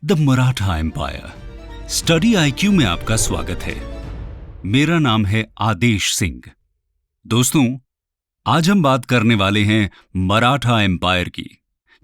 The Maratha empire study IQ में आपका स्वागत है। मेरा नाम है आदेश सिंह। दोस्तों, आज हम बात करने वाले हैं मराठा एम्पायर की,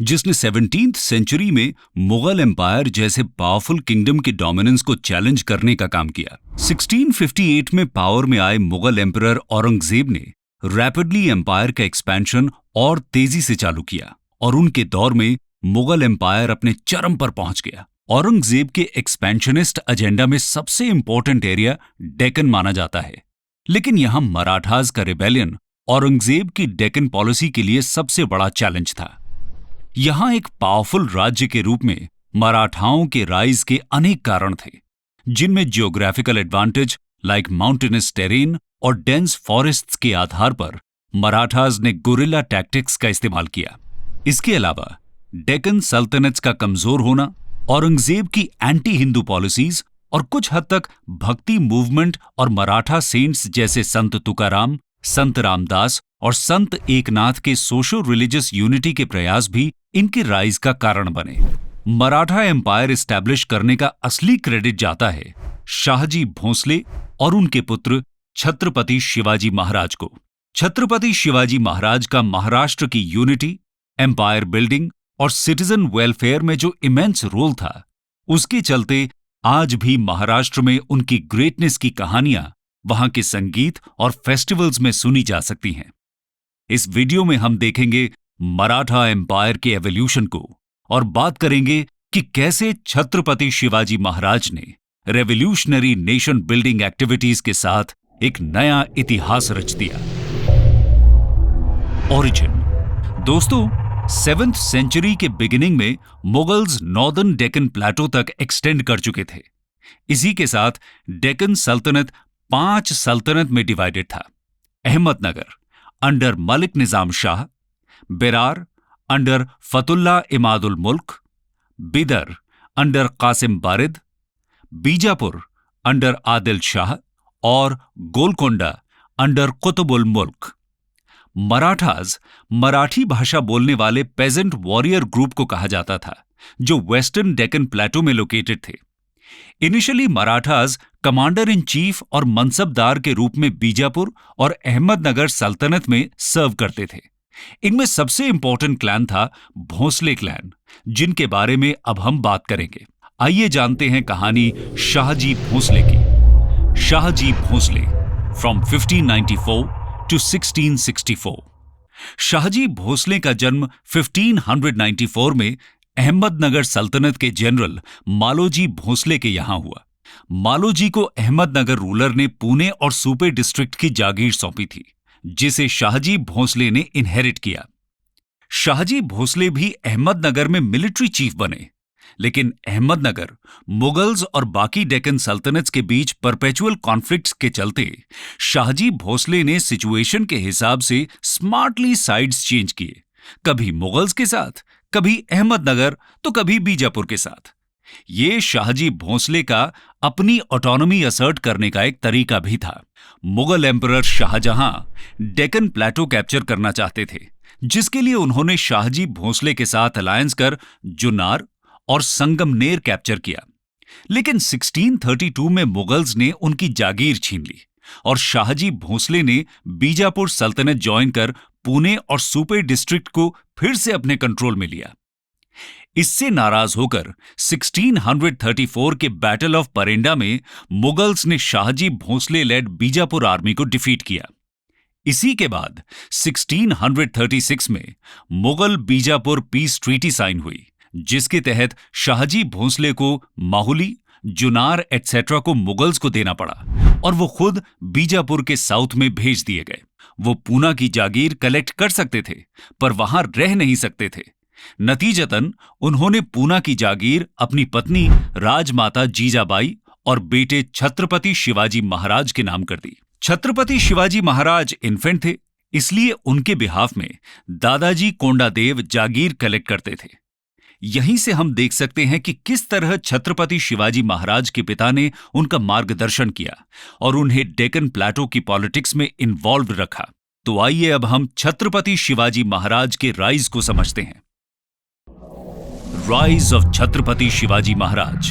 जिसने 17th सेंचुरी में मुगल एम्पायर जैसे पावरफुल किंगडम के डोमिनेंस को चैलेंज करने का काम किया। 1658 में पावर में आए मुगल एम्परर औरंगजेब ने रैपिडली एम्पायर का एक्सपेंशन और तेजी से चालू किया और उनके दौर में मुगल एम्पायर अपने चरम पर पहुंच गया। औरंगजेब के एक्सपेंशनिस्ट एजेंडा में सबसे इंपॉर्टेंट एरिया डेक्कन माना जाता है, लेकिन यहां मराठास का रिबेलियन औरंगजेब की डेक्कन पॉलिसी के लिए सबसे बड़ा चैलेंज था। यहां एक पावरफुल राज्य के रूप में मराठाओं के राइज के अनेक कारण थे, जिनमें geographical advantage like mountainous terrain और डेंस फॉरेस्ट्स के आधार पर मराठास ने गुरिल्ला टैक्टिक्स का इस्तेमाल किया। इसके अलावा डेक्कन सल्तनत्स का कमजोर होना, औरंगजेब की एंटी हिंदू पॉलिसीज और कुछ हद तक भक्ति मूवमेंट और मराठा सेंट्स जैसे संत तुकाराम, संत रामदास और संत एकनाथ के सोशो रिलीजियस यूनिटी के प्रयास भी इनके राइज का कारण बने। मराठा एम्पायर एस्टैब्लिश करने का असली क्रेडिट जाता है शाहजी भोंसले और उनके पुत्र छत्रपति शिवाजी महाराज को। छत्रपति शिवाजी महाराज का महाराष्ट्र की यूनिटी, एम्पायर बिल्डिंग और सिटीजन वेलफेयर में जो इमेंस रोल था, उसके चलते आज भी महाराष्ट्र में उनकी ग्रेटनेस की कहानियां वहां के संगीत और फेस्टिवल्स में सुनी जा सकती हैं। इस वीडियो में हम देखेंगे मराठा एम्पायर के एवोल्यूशन को और बात करेंगे कि कैसे छत्रपति शिवाजी महाराज ने रेवोल्यूशनरी नेशन बिल्डिंग एक्टिविटीज के साथ एक नया इतिहास रच दिया। ओरिजिन। दोस्तों, 7th सेंचुरी के बिगिनिंग में मुगल्स नॉर्दर्न डेक्कन प्लेटो तक एक्सटेंड कर चुके थे। इसी के साथ डेक्कन सल्तनत 5 सल्तनत में डिवाइडेड था। अहमदनगर अंडर मलिक निजाम शाह, बेरार अंडर फतुल्ला इमादुल मुल्क, बिदर अंडर कासिम बारिद, बीजापुर अंडर आदिल शाह और गोलकोंडा अंडर कुतुबुल मुल्क। मराठास मराठी भाषा बोलने वाले पेजेंट वॉरियर ग्रुप को कहा जाता था, जो वेस्टर्न डेक्कन प्लेटो में लोकेटेड थे। Initially Marathas commander in chief और मनसबदार के रूप में बीजापुर और अहमदनगर सल्तनत में सर्व करते थे। इनमें सबसे इंपॉर्टेंट क्लैन था भोंसले क्लैन, जिनके बारे में अब हम बात करेंगे। आइए जानते हैं कहानी शाहजी भोंसले की। Shahji Bhonsle from 1594 to 1664। शाहजी भोंसले का जन्म 1594 में अहमदनगर सल्तनत के जनरल मालोजी भोंसले के यहां हुआ। मालोजी को अहमदनगर रूलर ने पुणे और सुपे डिस्ट्रिक्ट की जागीर सौंपी थी, जिसे शाहजी भोंसले ने इनहेरिट किया। शाहजी भोंसले भी अहमदनगर में मिलिट्री चीफ बने, लेकिन अहमदनगर मुगल्स और बाकी डेक्कन सल्तनत्स के बीच परपेचुअल कॉन्फ्लिक्ट्स के चलते शाहजी भोंसले ने सिचुएशन के हिसाब से स्मार्टली साइड्स चेंज किए, कभी मुगल्स के साथ, कभी अहमदनगर तो कभी बीजापुर के साथ। ये शाहजी भोंसले का अपनी ऑटोनॉमी असर्ट करने का एक तरीका भी था। मुगल एम्परर शाहजहां डेक्कन प्लेटो कैप्चर करना चाहते थे, जिसके लिए उन्होंने शाहजी भोंसले के साथ अलायंस कर जुन्नार और संगमनेर कैप्चर किया। लेकिन 1632 में मुगल्स ने उनकी जागीर छीन ली और शाहजी भोंसले ने बीजापुर सल्तनत ज्वाइन कर पुणे और सुपे डिस्ट्रिक्ट को फिर से अपने कंट्रोल में लिया। इससे नाराज होकर 1634 के बैटल ऑफ परेंडा में मुगल्स ने शाहजी भोंसले लेड बीजापुर आर्मी को डिफीट किया। इसी के बाद 1636 में Mughal Bijapur peace treaty sign हुई, जिसके तहत शाहजी भोंसले को माहुली, जुनार एटसेट्रा को मुगल्स को देना पड़ा और वो खुद बीजापुर के साउथ में भेज दिए गए। वो पूना की जागीर कलेक्ट कर सकते थे, पर वहां रह नहीं सकते थे। नतीजतन उन्होंने पूना की जागीर अपनी पत्नी राजमाता जीजाबाई और बेटे छत्रपति शिवाजी महाराज के नाम कर दी। छत्रपति शिवाजी महाराज इन्फेंट थे, इसलिए उनके बिहाफ में दादाजी कोंडादेव जागीर कलेक्ट करते थे। यहीं से हम देख सकते हैं कि किस तरह छत्रपति शिवाजी महाराज के पिता ने उनका मार्गदर्शन किया और उन्हें डेक्कन प्लेटो की पॉलिटिक्स में इन्वॉल्व रखा। तो आइए अब हम छत्रपति शिवाजी महाराज के राइज को समझते हैं। Rise of Chhatrapati Shivaji Maharaj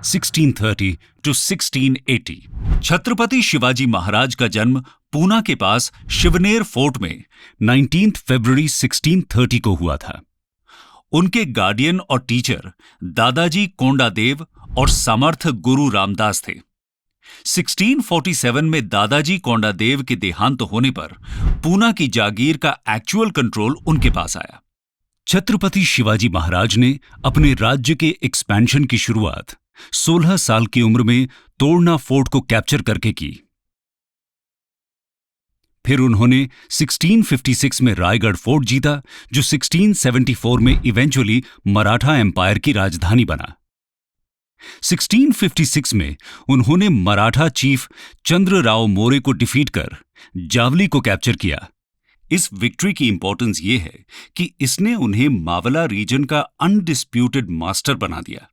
1630 to 1680। Chhatrapati Shivaji महाराज का जन्म पूना के पास शिवनेर फोर्ट में 19 फरवरी 1630 को हुआ था। उनके गार्डियन और टीचर दादाजी कोंडादेव और समर्थ गुरु रामदास थे। 1647 में दादाजी कोंडादेव के देहांत होने पर पूना की जागीर का एक्चुअल कंट्रोल उनके पास आया। छत्रपति शिवाजी महाराज ने अपने राज्य के एक्सपेंशन की शुरुआत 16 साल की उम्र में तोड़ना फोर्ट को कैप्चर करके की। फिर उन्होंने 1656 में रायगढ़ फोर्ट जीता, जो 1674 में इवेंचुअली मराठा एम्पायर की राजधानी बना। 1656 में उन्होंने मराठा चीफ चंद्रराव मोरे को डिफीट कर जावली को कैप्चर किया। इस विक्ट्री की इंपॉर्टेंस ये है कि इसने उन्हें मावला रीजन का अनडिस्प्यूटेड मास्टर बना दिया।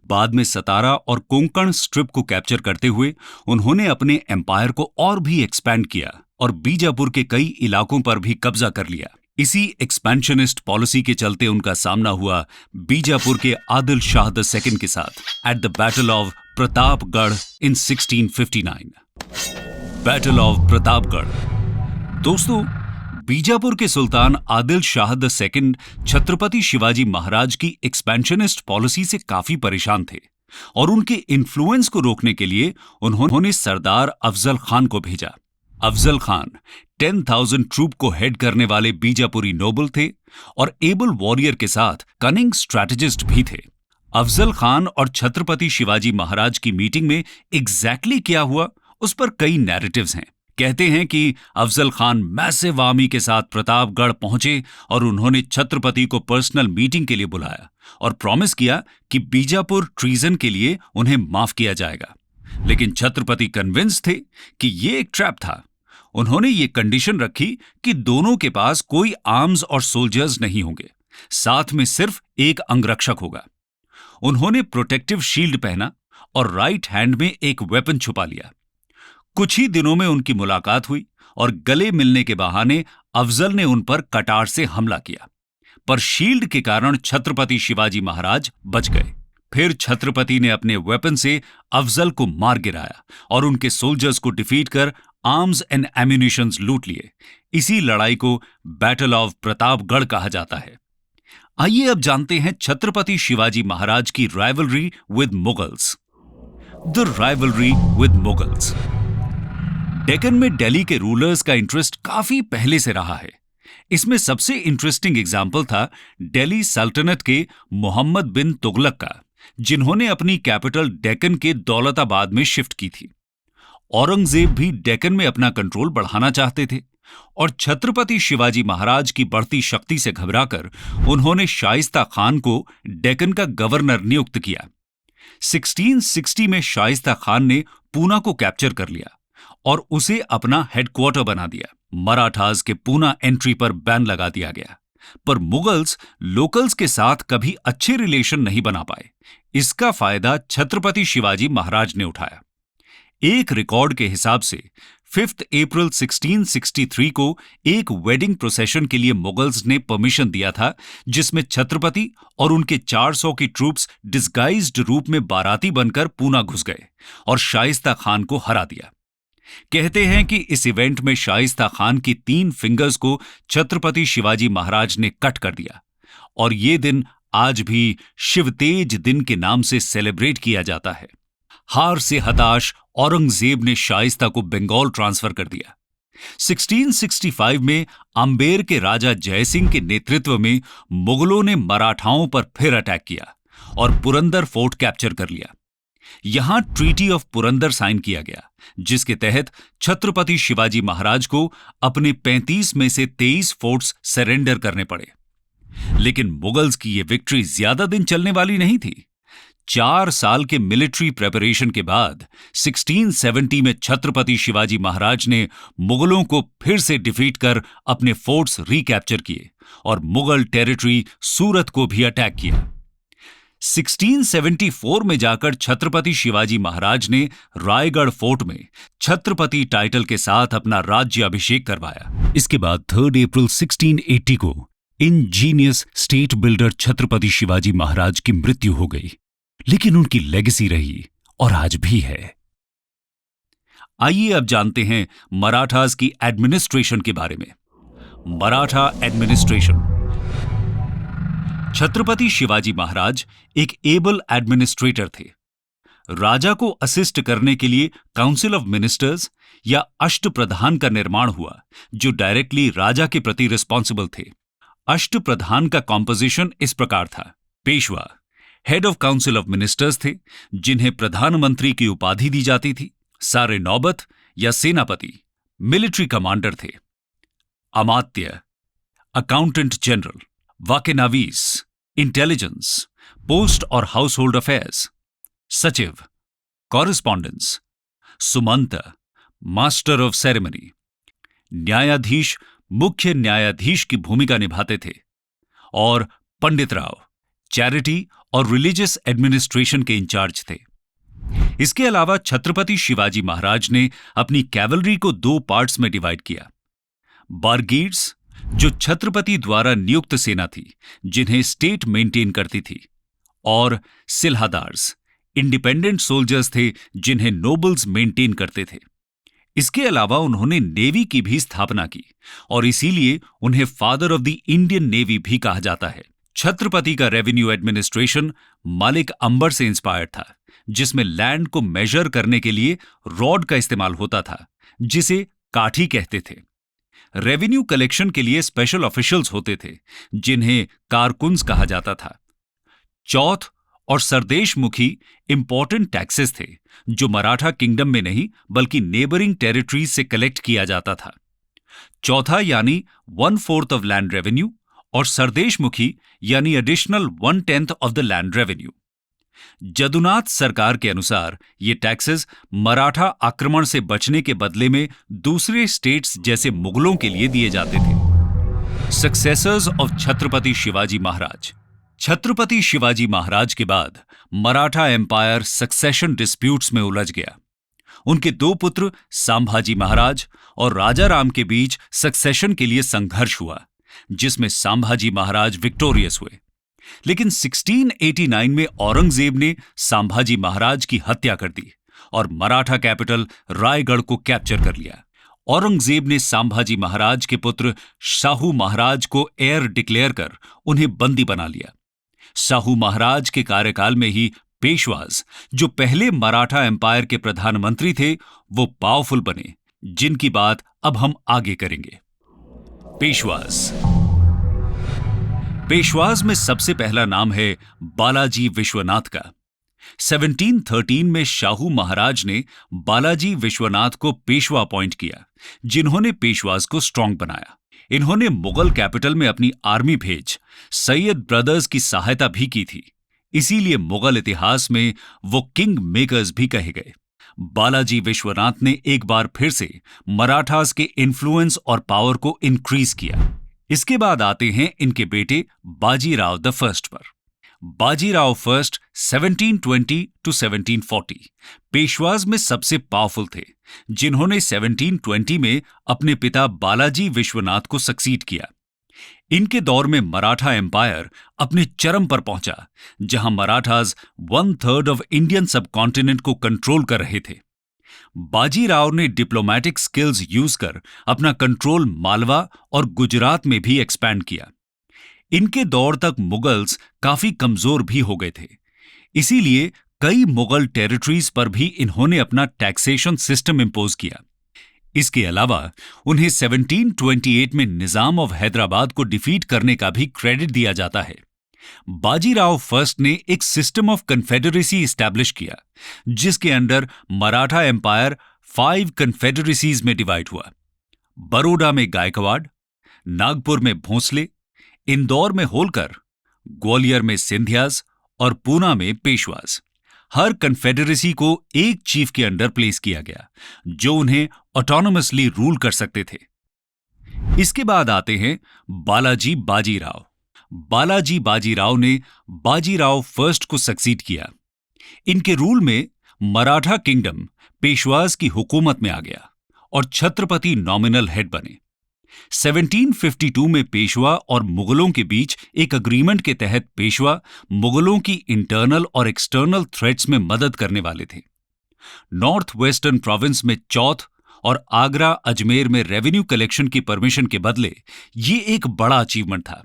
बाद में सतारा और कोंकण स्ट्रिप को कैप्चर करते हुए उन्होंने अपने एम्पायर को और भी एक्सपैंड किया और बीजापुर के कई इलाकों पर भी कब्जा कर लिया। इसी एक्सपेंशनिस्ट पॉलिसी के चलते उनका सामना हुआ बीजापुर के आदिल शाह II के साथ at the battle of Pratapgarh in 1659। Battle of Pratapgarh. दोस्तों, बीजापुर के सुल्तान आदिल शाह II छत्रपति शिवाजी महाराज की एक्सपेंशनिस्ट पॉलिसी से काफी परेशान थे और उनके इन्फ्लुएंस को रोकने के लिए उन्होंने सरदार अफजल खान को भेजा। अफजल खान 10,000 ट्रूप को हेड करने वाले बीजापुरी नोबल थे और एबल वॉरियर के साथ कनिंग स्ट्रैटेजिस्ट भी थे। अफजल खान और छत्रपति शिवाजी महाराज की मीटिंग में एग्जैक्टली क्या हुआ, उस पर कई नैरेटिव्स हैं। कहते हैं कि अफजल खान मैसिव आर्मी के साथ प्रतापगढ़ पहुंचे और उन्होंने छत्रपति को पर्सनल मीटिंग के लिए बुलाया और प्रॉमिस किया कि बीजापुर ट्रीजन के लिए उन्हें माफ किया जाएगा। लेकिन छत्रपति कन्विंस थे कि ये एक ट्रैप था। उन्होंने ये कंडीशन रखी कि दोनों के पास कोई आर्म्स और सोल्जर्स नहीं होंगे, साथ में सिर्फ एक अंगरक्षक होगा। उन्होंने प्रोटेक्टिव शील्ड पहना और राइट हैंड में एक वेपन छुपा लिया। कुछ ही दिनों में उनकी मुलाकात हुई और गले मिलने के बहाने अफजल ने उन पर कटार से हमला किया, पर शील्ड के कारण छत्रपति शिवाजी महाराज बच गए। फिर छत्रपति ने अपने वेपन से अफजल को मार गिराया और उनके सोल्जर्स को डिफीट कर आर्म्स एंड एम्यूनिशंस लूट लिए। इसी लड़ाई को बैटल ऑफ प्रतापगढ़ कहा जाता है। आइए अब जानते हैं छत्रपति शिवाजी महाराज की rivalry with Mughals. The rivalry with Mughals. Deccan में दिल्ली के रूलर्स का इंटरेस्ट काफी पहले से रहा है। इसमें सबसे इंटरेस्टिंग एग्जाम्पल था दिल्ली सल्तनत के मोहम्मद बिन तुगलक का, जिन्होंने अपनी कैपिटल डेक्कन के दौलताबाद में शिफ्ट की थी। औरंगजेब भी डेक्कन में अपना कंट्रोल बढ़ाना चाहते थे और छत्रपति शिवाजी महाराज की बढ़ती शक्ति से घबराकर उन्होंने शाइस्ता खान को डेक्कन का गवर्नर नियुक्त किया। 1660 में शाइस्ता खान ने पूना को कैप्चर कर लिया और उसे अपना हेडक्वार्टर बना दिया। मराठास के पूना एंट्री पर बैन लगा दिया गया, पर मुगल्स लोकल्स के साथ कभी अच्छे रिलेशन नहीं बना पाए। इसका फायदा छत्रपति शिवाजी महाराज ने उठाया। एक रिकॉर्ड के हिसाब से 5 अप्रैल 1663 को एक वेडिंग प्रोसेशन के लिए मुगल्स ने परमिशन दिया था, जिसमें छत्रपति और उनके 400 की ट्रूप्स डिस्गाइज्ड रूप में बाराती बनकर पूना घुस गए और शाइस्ता खान को हरा दिया। कहते हैं कि इस इवेंट में शाइस्ता खान की 3 फिंगर्स को छत्रपति शिवाजी महाराज ने कट कर दिया और ये दिन आज भी शिवतेज दिन के नाम से सेलिब्रेट किया जाता है। हार से हताश औरंगजेब ने शाइस्ता को बंगाल ट्रांसफर कर दिया। 1665 में अंबेर के राजा जयसिंह के नेतृत्व में मुगलों ने मराठाओं पर फिर अटैक किया और पुरंदर फोर्ट कैप्चर कर लिया। यहां ट्रीटी ऑफ पुरंदर साइन किया गया, जिसके तहत छत्रपति शिवाजी महाराज को अपने 35 में से 23 फोर्ट्स सरेंडर करने पड़े। लेकिन मुगल्स की यह विक्ट्री ज्यादा दिन चलने वाली नहीं थी। 4 साल के मिलिट्री प्रेपरेशन के बाद 1670 में छत्रपति शिवाजी महाराज ने मुगलों को फिर से डिफीट कर अपने फोर्ट्स रिकैप्चर किए और मुगल टेरिटरी सूरत को भी अटैक किया। 1674 में जाकर छत्रपति शिवाजी महाराज ने रायगढ़ फोर्ट में छत्रपति टाइटल के साथ अपना राज्य अभिषेक करवाया। इसके बाद 3 अप्रैल 1680 को ingenious state builder Chhatrapati Shivaji Maharaj की मृत्यु हो गई, लेकिन उनकी लेगेसी रही और आज भी है। आइए अब जानते हैं मराठास की एडमिनिस्ट्रेशन के बारे में। मराठा एडमिनिस्ट्रेशन। छत्रपति शिवाजी महाराज एक एबल एडमिनिस्ट्रेटर थे। राजा को असिस्ट करने के लिए काउंसिल ऑफ मिनिस्टर्स या अष्टप्रधान का निर्माण हुआ, जो डायरेक्टली राजा के प्रति रिस्पॉन्सिबल थे। अष्टप्रधान का कॉम्पोजिशन इस प्रकार था। Peshwa head of council of ministers थे, जिन्हें प्रधानमंत्री की उपाधि दी जाती थी। सारे नौबत या सेनापति मिलिट्री कमांडर थे। अमात्य अकाउंटेंट जनरल, वाकेनावीस इंटेलिजेंस, पोस्ट और हाउस होल्ड अफेयर्स, सचिव correspondence, Sumant master of ceremony, न्यायाधीश मुख्य न्यायाधीश की भूमिका निभाते थे, और पंडित राव चैरिटी और रिलीजियस एडमिनिस्ट्रेशन के इंचार्ज थे। इसके अलावा छत्रपति शिवाजी महाराज ने अपनी कैवलरी को 2 पार्ट्स में डिवाइड किया। बारगीर्स, जो छत्रपति द्वारा नियुक्त सेना थी जिन्हें स्टेट मेंटेन करती थी, और सिल्हादार्स इंडिपेंडेंट सोल्जर्स थे जिन्हें नोबल्स मेंटेन करते थे। इसके अलावा उन्होंने नेवी की भी स्थापना की और इसीलिए उन्हें father of the Indian navy भी कहा जाता है। छत्रपति का रेवेन्यू एडमिनिस्ट्रेशन मालिक अंबर से इंस्पायर्ड था, जिसमें लैंड को मेजर करने के लिए रॉड का इस्तेमाल होता था, जिसे काठी कहते थे। रेवेन्यू कलेक्शन के लिए स्पेशल ऑफिशियल्स होते थे, जिन्हें कारकुन्स कहा जाता था। चौथ और सरदेश मुखी इंपॉर्टेंट टैक्सेस थे, जो मराठा किंगडम में नहीं बल्कि नेबरिंग टेरिटरीज से कलेक्ट किया जाता था। चौथा यानी 1/4 ऑफ लैंड रेवेन्यू, और सरदेश मुखी यानी additional 1/10 of the land revenue. Jadunath सरकार के अनुसार ये टैक्सेस मराठा आक्रमण से बचने के बदले में दूसरे स्टेट्स जैसे मुगलों के लिए दिए जाते थे। सक्सेसर्स ऑफ छत्रपति शिवाजी महाराज। छत्रपति शिवाजी महाराज के बाद मराठा एम्पायर सक्सेशन डिस्प्यूट्स में उलझ गया। उनके 2 पुत्र संभाजी महाराज और राजा राम के बीच सक्सेशन के लिए संघर्ष हुआ, जिसमें संभाजी महाराज विक्टोरियस हुए। लेकिन 1689 में औरंगजेब ने संभाजी महाराज की हत्या कर दी और मराठा कैपिटल रायगढ़ को कैप्चर कर लिया। औरंगजेब ने संभाजी महाराज के पुत्र शाहू महाराज को हेir डिक्लेयर कर उन्हें बंदी बना लिया। शाहू महाराज के कार्यकाल में ही पेशवाज, जो पहले मराठा एम्पायर के प्रधानमंत्री थे, वो पावरफुल बने, जिनकी बात अब हम आगे करेंगे। पेशवाज में सबसे पहला नाम है बालाजी विश्वनाथ का। 1713 में शाहू महाराज ने बालाजी विश्वनाथ को पेशवा अपॉइंट किया, जिन्होंने पेशवाज को स्ट्रांग बनाया। इन्होंने मुगल कैपिटल में अपनी आर्मी भेज सैयद ब्रदर्स की सहायता भी की थी, इसीलिए मुगल इतिहास में वो किंग मेकर्स भी कहे गए। बालाजी विश्वनाथ ने एक बार फिर से मराठास के इन्फ्लुएंस और पावर को इंक्रीज किया। इसके बाद आते हैं इनके बेटे बाजीराव द फर्स्ट पर। बाजीराव फर्स्ट 1720 to 1740 पेशवाज में सबसे पावरफुल थे, जिन्होंने 1720 में अपने पिता बालाजी विश्वनाथ को सक्सीड किया। इनके दौर में मराठा एम्पायर अपने चरम पर पहुंचा, जहां मराठास 1/3 ऑफ इंडियन सबकॉन्टिनेंट को कंट्रोल कर रहे थे। बाजीराव ने डिप्लोमैटिक स्किल्स यूज कर अपना कंट्रोल मालवा और गुजरात में भी एक्सपैंड किया। इनके दौर तक मुगल्स काफी कमजोर भी हो गए थे, इसीलिए कई मुगल टेरिटरीज पर भी इन्होंने अपना टैक्सेशन सिस्टम इंपोज किया। इसके अलावा उन्हें 1728 में निजाम ऑफ हैदराबाद को डिफीट करने का भी क्रेडिट दिया जाता है। बाजीराव फर्स्ट ने एक सिस्टम ऑफ कन्फेडरेसी इस्टेब्लिश किया, जिसके अंडर मराठा एम्पायर 5 कन्फेडरेसीज में डिवाइड हुआ। बड़ौदा में गायकवाड़, नागपुर में भोंसले, इंदौर में होलकर, ग्वालियर में सिंधियाज और पूना में पेशवाज। हर कन्फेडरेसी को एक चीफ के अंडर प्लेस किया गया, जो उन्हें ऑटोनोमसली रूल कर सकते थे। इसके बाद आते हैं बालाजी बाजीराव। बालाजी बाजीराव ने बाजीराव फर्स्ट को सक्सीड किया। इनके रूल में मराठा किंगडम पेशवाज की हुकूमत में आ गया और छत्रपति नॉमिनल हेड बने। 1752 में पेशवा और मुगलों के बीच एक अग्रीमेंट के तहत पेशवा मुगलों की इंटरनल और एक्सटर्नल थ्रेट्स में मदद करने वाले थे। नॉर्थ वेस्टर्न प्रोविंस में चौथ और आगरा अजमेर में रेवेन्यू कलेक्शन की परमिशन के बदले ये एक बड़ा अचीवमेंट था।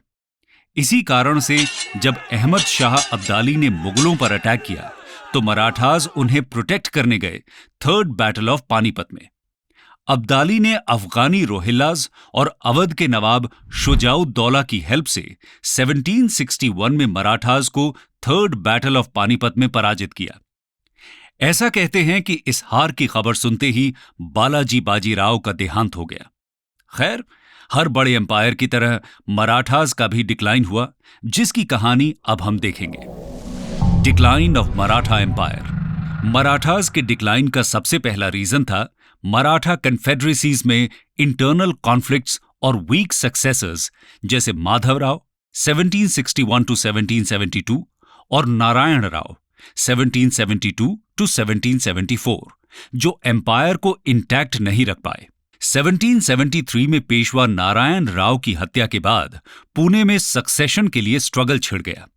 इसी कारण से जब अहमद शाह अब्दाली ने मुगलों पर अटैक किया तो मराठास उन्हें प्रोटेक्ट करने गए थर्ड बैटल ऑफ पानीपत में। अब्दाली ने अफगानी रोहिल्लाज और अवध के नवाब शुजाउद्दौला की हेल्प से 1761 में मराठास को थर्ड बैटल ऑफ पानीपत में पराजित किया। ऐसा कहते हैं कि इस हार की खबर सुनते ही बालाजी बाजीराव का देहांत हो गया। खैर, हर बड़े एम्पायर की तरह मराठास का भी डिक्लाइन हुआ, जिसकी कहानी अब हम देखेंगे। Decline of Maratha empire. Marathas के डिक्लाइन का सबसे पहला रीजन था मराठा कन्फेडरेसीज में इंटरनल कॉन्फ्लिक्ट्स और वीक सक्सेसर्स जैसे माधवराव 1761 टू 1772 और नारायण राव 1772 टू 1774, जो एम्पायर को इंटैक्ट नहीं रख पाए। 1773 में पेशवा नारायण राव की हत्या के बाद पुणे में सक्सेशन के लिए स्ट्रगल छिड़ गया।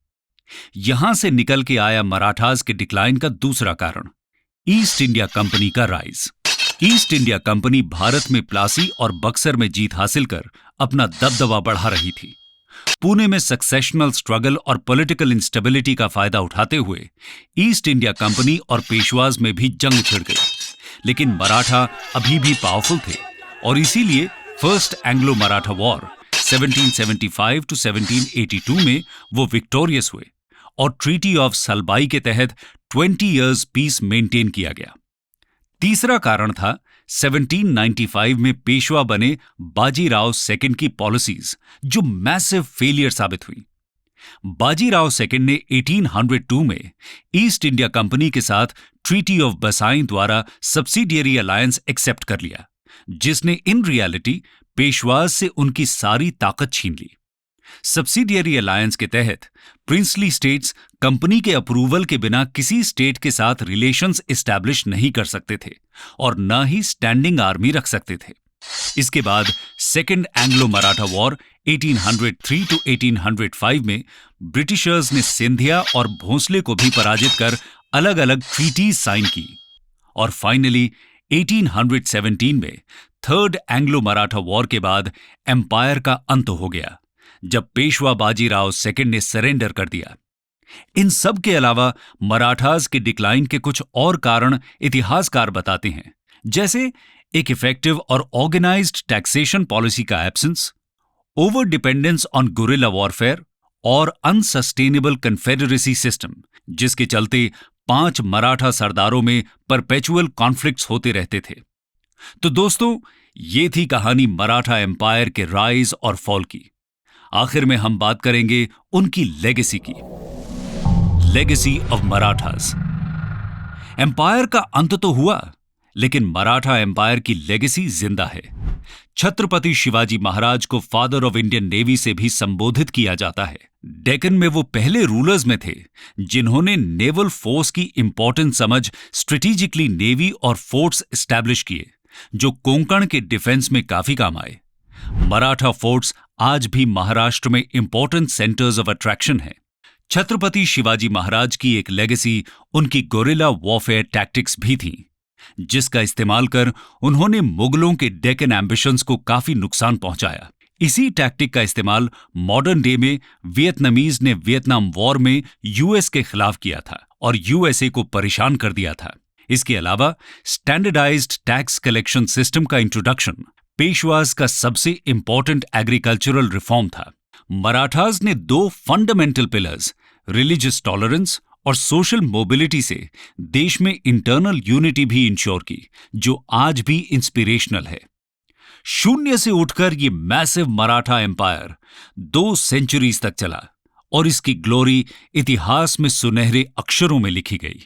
यहां से निकल के आया मराठास के डिक्लाइन का दूसरा कारण, ईस्ट इंडिया कंपनी का rise. East India company Bharat में प्लासी और बक्सर में जीत हासिल कर अपना दबदबा बढ़ा रही थी। पुणे में सक्सेशनल स्ट्रगल और पॉलिटिकल इंस्टेबिलिटी का फायदा उठाते हुए ईस्ट इंडिया कंपनी और पेशवाज में भी जंग छिड़ गई। लेकिन मराठा अभी भी पावरफुल थे और इसीलिए first Anglo Maratha war 1775 to 1782 में वो विक्टोरियस हुए और ट्रीटी ऑफ सलबाई के तहत 20 इयर्स पीस मेंटेन किया गया। तीसरा कारण था 1795 में पेशवा बने बाजीराव सेकंड की पॉलिसीज, जो मैसिव फेलियर साबित हुई। बाजीराव सेकंड ने 1802 में ईस्ट इंडिया कंपनी के साथ ट्रीटी ऑफ बसाई द्वारा सब्सिडियरी अलायंस एक्सेप्ट कर लिया, जिसने इन रियलिटी पेशवाज से उनकी सारी ताकत छीन ली। सब्सिडियरी अलायंस के तहत प्रिंसली स्टेट्स कंपनी के अप्रूवल के बिना किसी स्टेट के साथ रिलेशंस एस्टैब्लिश नहीं कर सकते थे और न ही स्टैंडिंग आर्मी रख सकते थे। इसके बाद second Anglo Maratha war 1803 to 1805 में ब्रिटिशर्स ने सिंधिया और भोंसले को भी पराजित कर अलग अलग ट्रीटीज साइन की और फाइनली 1817 में थर्ड एंग्लो मराठा वॉर के बाद एम्पायर का अंत हो गया, जब पेशवा बाजीराव सेकंड ने सरेंडर कर दिया। इन सब के अलावा मराठास के डिक्लाइन के कुछ और कारण इतिहासकार बताते हैं, जैसे एक इफेक्टिव और ऑर्गेनाइज्ड टैक्सेशन पॉलिसी का absence, over dependence on guerrilla warfare और अनसस्टेनेबल कन्फेडरेसी सिस्टम, जिसके चलते 5 मराठा सरदारों में परपेचुअल कॉन्फ्लिक्ट्स होते रहते थे। तो दोस्तों, ये थी कहानी मराठा एम्पायर के राइज और फॉल की। आखिर में हम बात करेंगे उनकी लेगेसी की। Legacy of Marathas. एम्पायर का अंत तो हुआ, लेकिन मराठा एम्पायर की लेगेसी जिंदा है। छत्रपति शिवाजी महाराज को फादर ऑफ इंडियन नेवी से भी संबोधित किया जाता है। डेक्कन में वो पहले रूलर्स में थे जिन्होंने नेवल फोर्स की इंपॉर्टेंस समझ स्ट्रेटेजिकली नेवी और फोर्ट्स एस्टैब्लिश किए, जो कोंकण के डिफेंस में काफी काम आए। मराठा फोर्ट्स आज भी महाराष्ट्र में इंपॉर्टेंट सेंटर्स ऑफ अट्रैक्शन हैं। छत्रपति शिवाजी महाराज की एक लेगेसी उनकी गोरिल्ला वॉरफेयर टैक्टिक्स भी थी, जिसका इस्तेमाल कर उन्होंने मुगलों के डेक्कन एम्बिशंस को काफी नुकसान पहुंचाया। इसी टैक्टिक का इस्तेमाल मॉडर्न डे में वियतनामीज ने वियतनाम वॉर में यूएस के खिलाफ किया था और यूएसए को परेशान कर दिया था। इसके अलावा स्टैंडर्डाइज्ड टैक्स कलेक्शन सिस्टम का इंट्रोडक्शन पेशवाज का सबसे इंपॉर्टेंट एग्रीकल्चरल रिफॉर्म था। मराठास ने 2 फंडामेंटल पिलर्स, रिलीजियस टॉलरेंस और सोशल मोबिलिटी से देश में इंटरनल यूनिटी भी इंश्योर की, जो आज भी इंस्पिरेशनल है। शून्य से उठकर ये मैसिव मराठा एम्पायर 2 सेंचुरीज तक चला और इसकी ग्लोरी इतिहास में सुनहरे अक्षरों में लिखी गई।